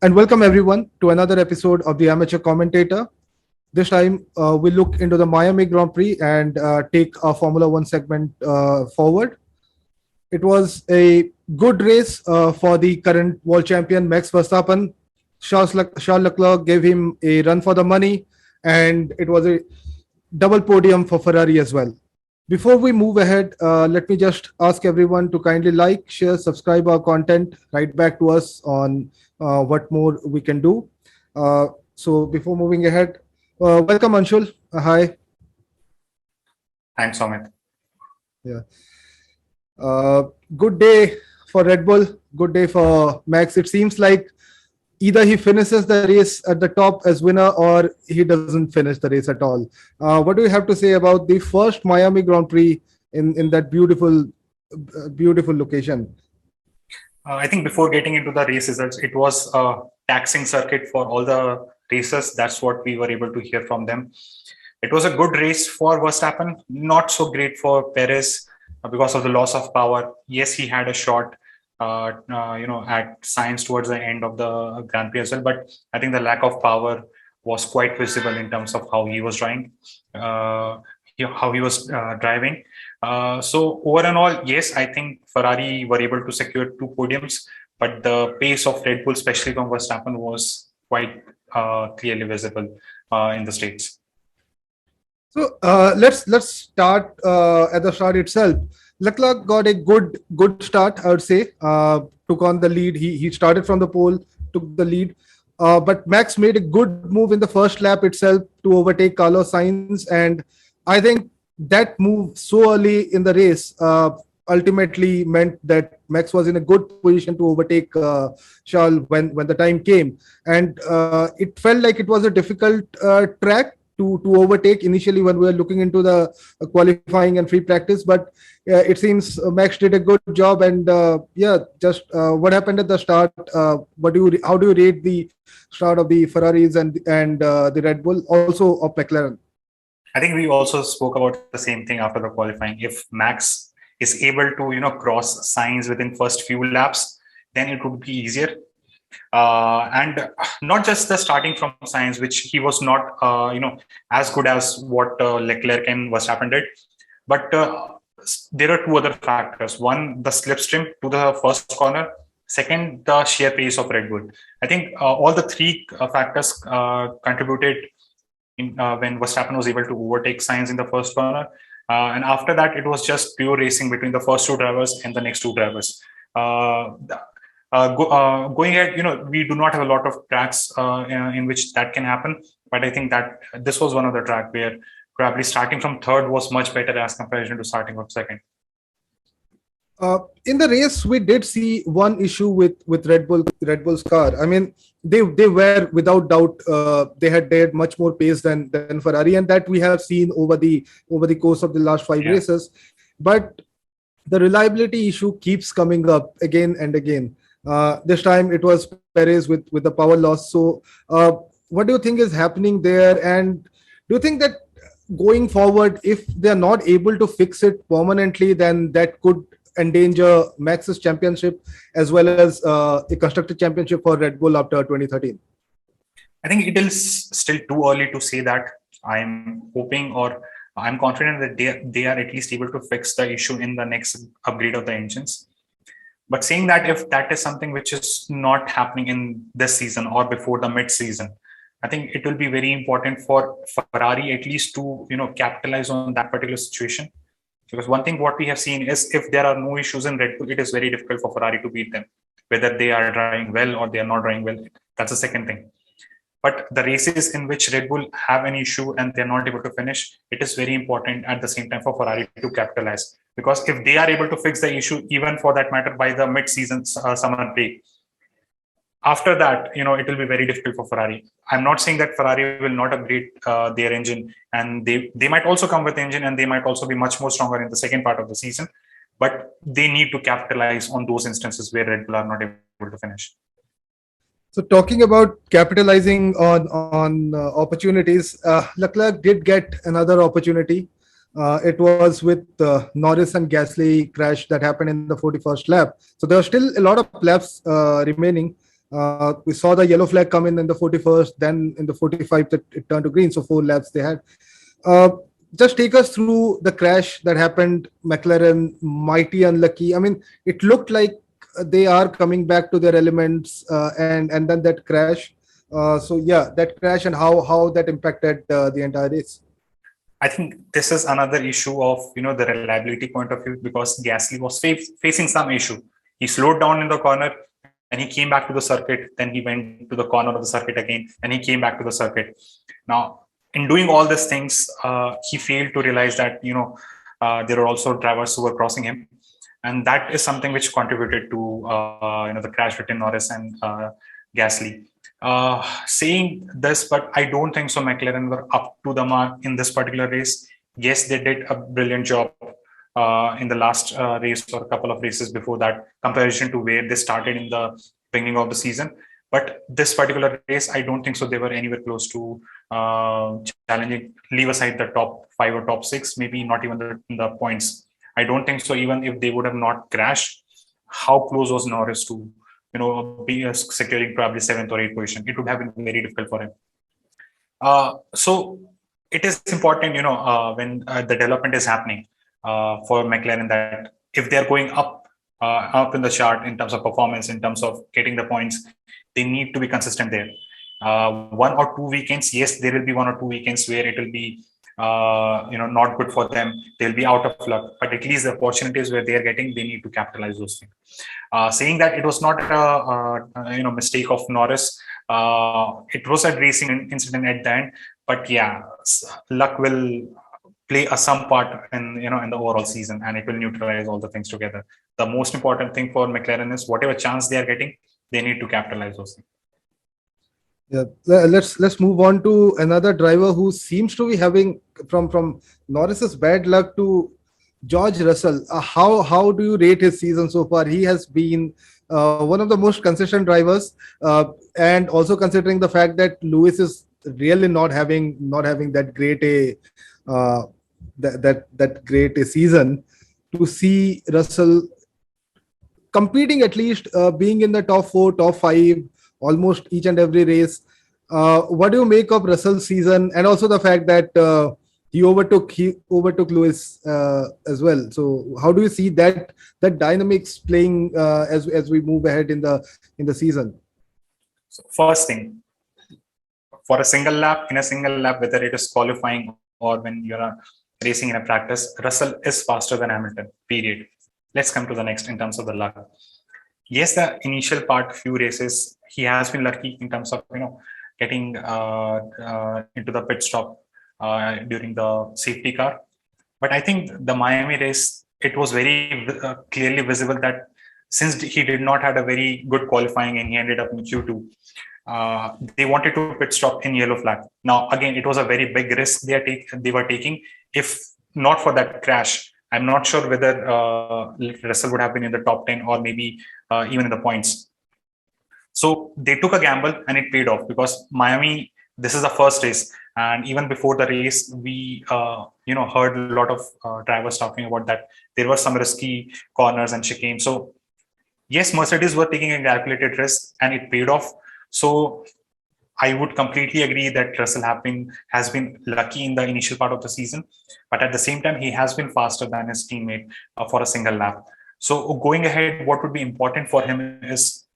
and welcome everyone to another episode of the Amateur Commentator. This time, we look into the Miami Grand Prix and take our Formula One segment forward. It was a good race for the current world champion Max Verstappen. Charles Leclerc gave him a run for the money, and it was a double podium for Ferrari as well. Before we move ahead, let me just ask everyone to kindly like, share, subscribe our content, write back to us on what more we can do. So before moving ahead, welcome Anshul. Hi. Thanks, Amit. Yeah. Good day for Red Bull. Good day for Max. It seems like either he finishes the race at the top as winner or he doesn't finish the race at all. What do you have to say about the first Miami Grand Prix in that beautiful location? I think before getting into the race results, it was a taxing circuit for all the racers. That's what we were able to hear from them. It was a good race for Verstappen, not so great for Perez because of the loss of power. Yes, he had a shot, at Sainz towards the end of the Grand Prix as well. But I think the lack of power was quite visible in terms of how he was driving. So over and all, yes, I think Ferrari were able to secure 2 podiums, but the pace of Red Bull, especially from Verstappen, was quite clearly visible in the States. So let's start at the start itself. Leclerc got a good start, I would say. Took on the lead. He started from the pole, took the lead. But Max made a good move in the first lap itself to overtake Carlos Sainz, and I think that move so early in the race ultimately meant that Max was in a good position to overtake Charles when the time came, and it felt like it was a difficult track to overtake initially when we were looking into the qualifying and free practice, but it seems Max did a good job. And what happened at the start? How do you rate the start of the Ferraris and the Red Bull, also of McLaren? I think we also spoke about the same thing after the qualifying. If Max is able to cross Sainz within first few laps, then it would be easier. And not just the starting from Sainz, which he was not as good as what Leclerc and Verstappen did, but there are 2 other factors. One, the slipstream to the first corner. Second, the sheer pace of Red Bull. I think all the 3 factors contributed when Verstappen was able to overtake Sainz in the first corner. And after that, it was just pure racing between the first 2 drivers and the next 2 drivers. Going ahead, we do not have a lot of tracks in which that can happen, but I think that this was one of the track where probably starting from third was much better as comparison to starting from second. In the race, we did see one issue with Red Bull's car. I mean, they were without doubt they had much more pace than Ferrari, and that we have seen over the course of the last 5 races. But the reliability issue keeps coming up again and again. This time it was Perez with the power loss. So what do you think is happening there? And do you think that going forward, if they're not able to fix it permanently, then that could endanger Max's championship as well as a constructor championship for Red Bull after 2013? I think it is still too early to say that. I'm hoping, or I'm confident that they are at least able to fix the issue in the next upgrade of the engines. But saying that, if that is something which is not happening in this season or before the mid-season, I think it will be very important for Ferrari at least to capitalize on that particular situation. Because one thing what we have seen is if there are no issues in Red Bull, it is very difficult for Ferrari to beat them. Whether they are driving well or they are not driving well, that's the second thing. But the races in which Red Bull have an issue and they're not able to finish, it is very important at the same time for Ferrari to capitalize. Because if they are able to fix the issue, even for that matter, by the mid-season summer break, after that, it will be very difficult for Ferrari. I'm not saying that Ferrari will not upgrade their engine, and they might also come with engine, and they might also be much more stronger in the second part of the season. But they need to capitalize on those instances where Red Bull are not able to finish. So talking about capitalizing on opportunities, Leclerc did get another opportunity. It was with Norris and Gasly crash that happened in the 41st lap. So there are still a lot of laps remaining. We saw the yellow flag come in the 41st, then in the 45th it turned to green. So 4 laps they had. Uh, just take us through the crash that happened. McLaren mighty unlucky. I mean, it looked like they are coming back to their elements, and then that crash. So yeah, that crash and how that impacted the entire race. I think this is another issue of the reliability point of view, because Gasly was facing some issue. He slowed down in the corner and he came back to the circuit. Then he went to the corner of the circuit again and he came back to the circuit. Now, in doing all these things, he failed to realize that there are also drivers who were crossing him, and that is something which contributed to the crash between Norris and Gasly. Saying this, but I don't think so McLaren were up to the mark in this particular race. Yes, they did a brilliant job in the last race or a couple of races before that, comparison to where they started in the beginning of the season. But this particular race, I don't think so they were anywhere close to challenging, leave aside the top 5 or top 6, maybe not even the points. I don't think so. Even if they would have not crashed, how close was Norris to be securing probably 7th or 8th position? It would have been very difficult for him. So it is important, when the development is happening for McLaren, that if they are going up in the chart in terms of performance, in terms of getting the points, they need to be consistent there. 1 or 2 weekends, yes, there will be 1 or 2 weekends where it will be not good for them. They'll be out of luck, but at least the opportunities where they are getting, they need to capitalize those things. Saying that it was not a mistake of Norris, it was a racing incident at the end, but yeah, luck will play some part in the overall season, and it will neutralize all the things together. The most important thing for McLaren is whatever chance they are getting, they need to capitalize those things. Yeah, let's move on to another driver who seems to be having from Norris's bad luck to George Russell. How do you rate his season so far? He has been one of the most consistent drivers, and also considering the fact that Lewis is really not having that great a that great a season. To see Russell competing, at least being in the top 4, top 5, almost each and every race. What do you make of Russell's season, and also the fact that he overtook Lewis as well? So how do you see that dynamics playing as we move ahead in the season? So first thing, for a single lap, whether it is qualifying or when you're racing in a practice, Russell is faster than Hamilton, period. Let's come to the next in terms of the luck. Yes, the initial part, few races, he has been lucky in terms of getting into the pit stop during the safety car. But I think the Miami race, it was very clearly visible that since he did not have a very good qualifying and he ended up in Q2, they wanted to pit stop in yellow flag. Now, again, it was a very big risk they were taking. If not for that crash, I'm not sure whether Russell would have been in the top 10 or maybe even in the points. So they took a gamble and it paid off, because Miami, this is the first race. And even before the race, we heard a lot of drivers talking about that there were some risky corners and chicane. So yes, Mercedes were taking a calculated risk and it paid off. So I would completely agree that Russell has been lucky in the initial part of the season, but at the same time, he has been faster than his teammate for a single lap. So going ahead, what would be important for him is,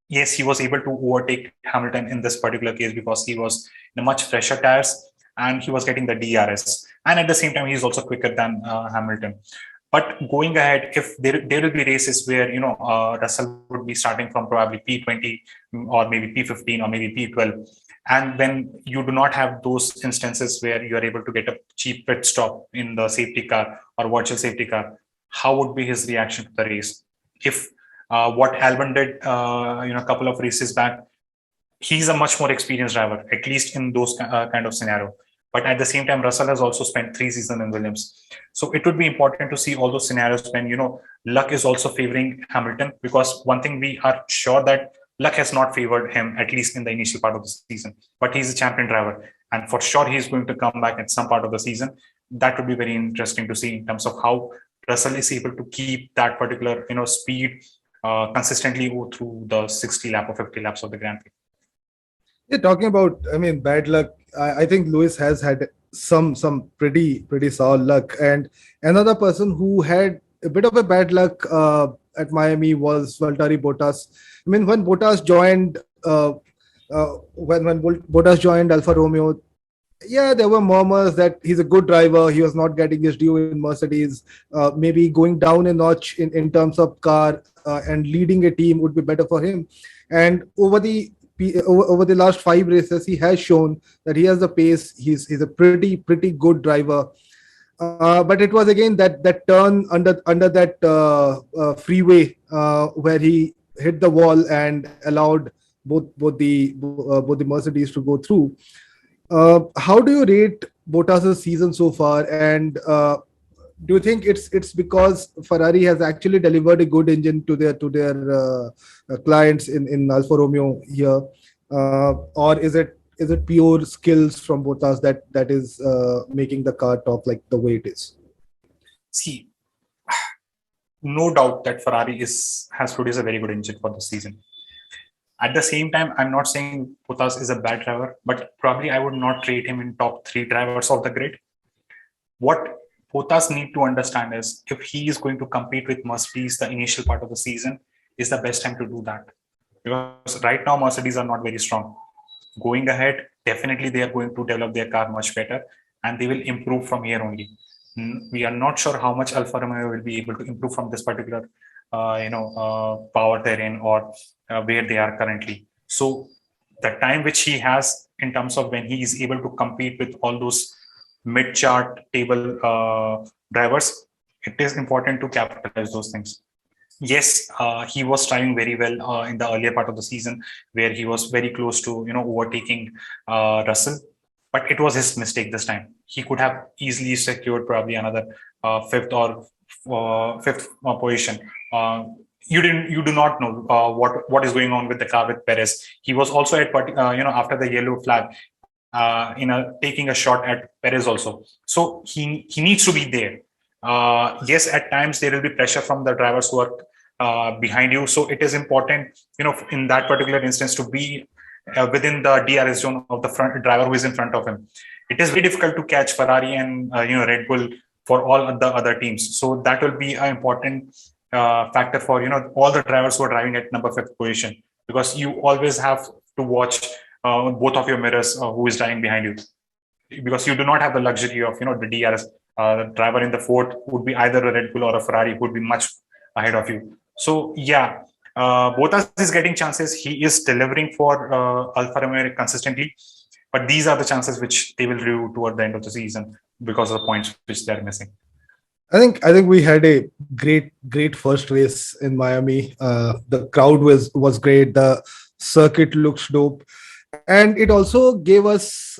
yes, he was able to overtake Hamilton in this particular case because he was in a much fresher tires and he was getting the DRS. And at the same time, he's also quicker than Hamilton. But going ahead, if there will be races where Russell would be starting from probably P20 or maybe P15 or maybe P12, and when you do not have those instances where you are able to get a cheap pit stop in the safety car or virtual safety car, how would be his reaction to the race? If what Albon did, a couple of races back, he's a much more experienced driver, at least in those kind of scenario. But at the same time, Russell has also spent 3 seasons in Williams. So it would be important to see all those scenarios when, luck is also favoring Hamilton, because one thing we are sure that luck has not favored him, at least in the initial part of the season. But he's a champion driver. And for sure, he's going to come back at some part of the season. That would be very interesting to see in terms of how Russell is able to keep that particular, speed consistently go through the 60 lap or 50 laps of the Grand Prix. Yeah, talking about, bad luck. I think Lewis has had some pretty sour luck, and another person who had a bit of a bad luck at Miami was Valtteri Bottas. I mean, when Bottas joined, when Bottas joined Alfa Romeo, yeah, there were murmurs that he's a good driver. He was not getting his due in Mercedes. Maybe going down a notch in terms of car and leading a team would be better for him. And over the last 5 races, he has shown that he has the pace. He's a pretty good driver. But it was again that turn under that freeway where he hit the wall and allowed both the Mercedes to go through. How do you rate Bottas's season so far? And do you think it's because Ferrari has actually delivered a good engine to their clients in Alfa Romeo here, or is it pure skills from Bottas that is making the car talk like the way it is? See, no doubt that Ferrari has produced a very good engine for the season. At the same time, I'm not saying Bottas is a bad driver, but probably I would not rate him in top 3 drivers of the grid. What Bottas need to understand is if he is going to compete with Mercedes the initial part of the season is the best time to do that. Because right now Mercedes are not very strong. Going ahead, definitely they are going to develop their car much better and they will improve from here only. We are not sure how much Alfa Romeo will be able to improve from this particular power they're in or where they are currently. So the time which he has in terms of when he is able to compete with all those mid-chart table drivers, it is important to capitalize those things. Yes, he was trying very well in the earlier part of the season where he was very close to overtaking Russell, but it was his mistake this time. He could have easily secured probably another fifth position. You do not know what is going on with the car with Perez. He was also at after the yellow flag, taking a shot at Perez also. So he needs to be there. Yes, at times there will be pressure from the drivers who are behind you. So it is important, in that particular instance, to be within the DRS zone of the front driver who is in front of him. It is very difficult to catch Ferrari and Red Bull for all the other teams. So that will be an important factor for all the drivers who are driving at number 5th position, because you always have to watch both of your mirrors who is driving behind you, because you do not have the luxury of the DRS. The driver in the 4th would be either a Red Bull or a Ferrari who would be much ahead of you. So yeah, Bottas is getting chances. He is delivering for Alfa Romeo consistently, but these are the chances which they will review toward the end of the season because of the points which they're missing. I think we had a great first race in Miami. The crowd was great. The circuit looks dope, and it also gave us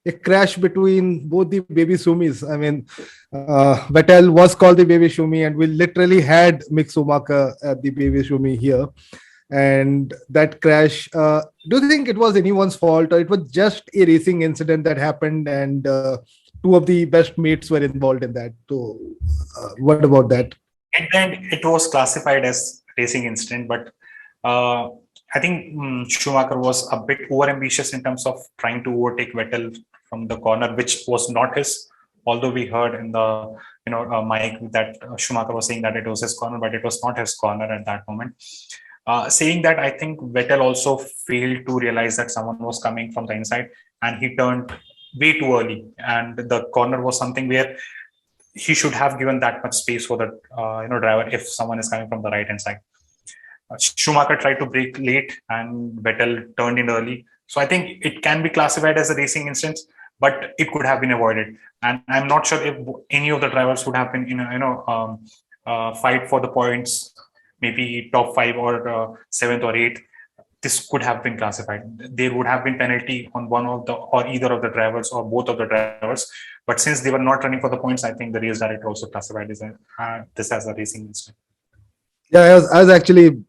a crash between both the baby Sumis. I mean, Vettel was called the baby Shumi, and we literally had Mick Schumacher at the baby Shumi here. And that crash, do you think it was anyone's fault, or it was just a racing incident that happened and two of the best mates were involved in that? So what about that? At the end, it was classified as racing incident, but I think Schumacher was a bit overambitious in terms of trying to overtake Vettel from the corner, which was not his. Although we heard in the mic that Schumacher was saying that it was his corner, but it was not his corner at that moment. Saying that, I think Vettel also failed to realize that someone was coming from the inside, and he turned way too early. And the corner was something where he should have given that much space for the driver if someone is coming from the right hand side. Schumacher tried to brake late, and Vettel turned in early. So I think it can be classified as a racing incident, but it could have been avoided. And I'm not sure if any of the drivers would have been fight for the points, maybe top 5 or 7th or 8th. This could have been classified. There would have been penalty on one of the or either of the drivers or both of the drivers. But since they were not running for the points, I think the race director also classified this as a racing incident. Yeah, I was actually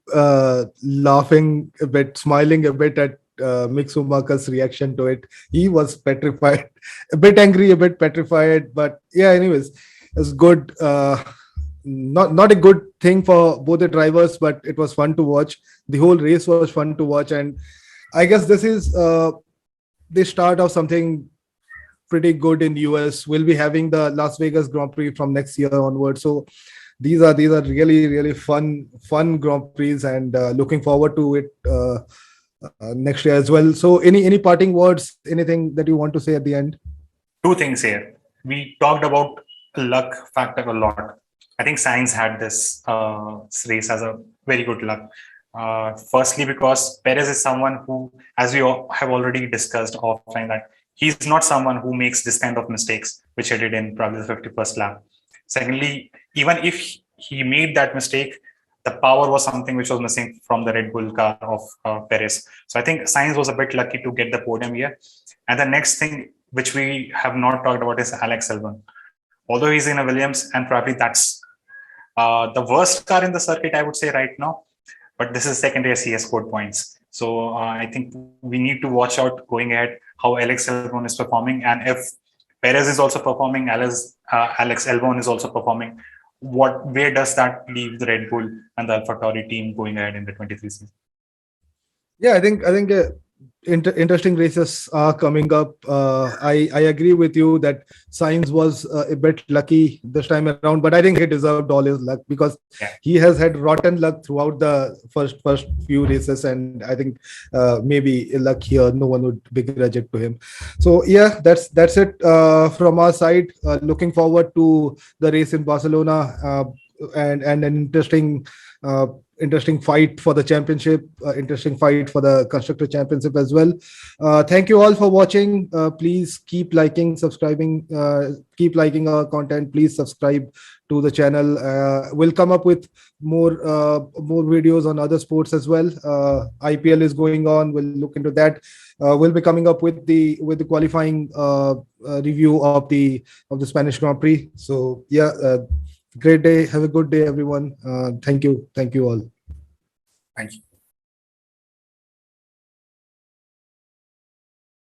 laughing a bit, smiling a bit at Mick Schumacher's reaction to it. He was petrified, a bit angry, a bit petrified. But yeah, anyways, it's good. not a good thing for both the drivers, but it was fun to watch. The whole race was fun to watch, and I guess this is the start of something pretty good in US. We'll be having the Las Vegas Grand Prix from next year onward. So these are really fun Grand Prix, and looking forward to it next year as well. So any parting words, anything that you want to say at the end? Two things here. We talked about luck factor a lot. I think Sainz had this race as a very good luck. Firstly, because Perez is someone who, as we have already discussed offline, that he's not someone who makes this kind of mistakes, which he did in probably the 51st lap. Secondly, even if he made that mistake, the power was something which was missing from the Red Bull car of Perez. So I think Sainz was a bit lucky to get the podium here. And the next thing, which we have not talked about, is Alex Albon. Although he's in a Williams, and probably that's the worst car in the circuit, I would say right now. But this is second race he has scored points. So I think we need to watch out going ahead how Alex Albon is performing, and if Perez is also performing, Alex Albon is also performing, where does that leave the Red Bull and the AlphaTauri team going ahead in the 23 season? Yeah, I think interesting races are coming up. I agree with you that Sainz was a bit lucky this time around, but I think he deserved all his luck, because he has had rotten luck throughout the first few races, and I think maybe luck here, no one would begrudge it to him. So yeah, that's it from our side. Looking forward to the race in Barcelona, and an interesting fight for the championship, interesting fight for the constructor championship as well. Thank you all for watching. Please keep liking, subscribing, keep liking our content. Please subscribe to the channel. We'll come up with more videos on other sports as well. IPL is going on. We'll look into that. We'll be coming up with the qualifying review of the Spanish Grand Prix. So yeah, great day. Have a good day, everyone. Thank you all. Thank you.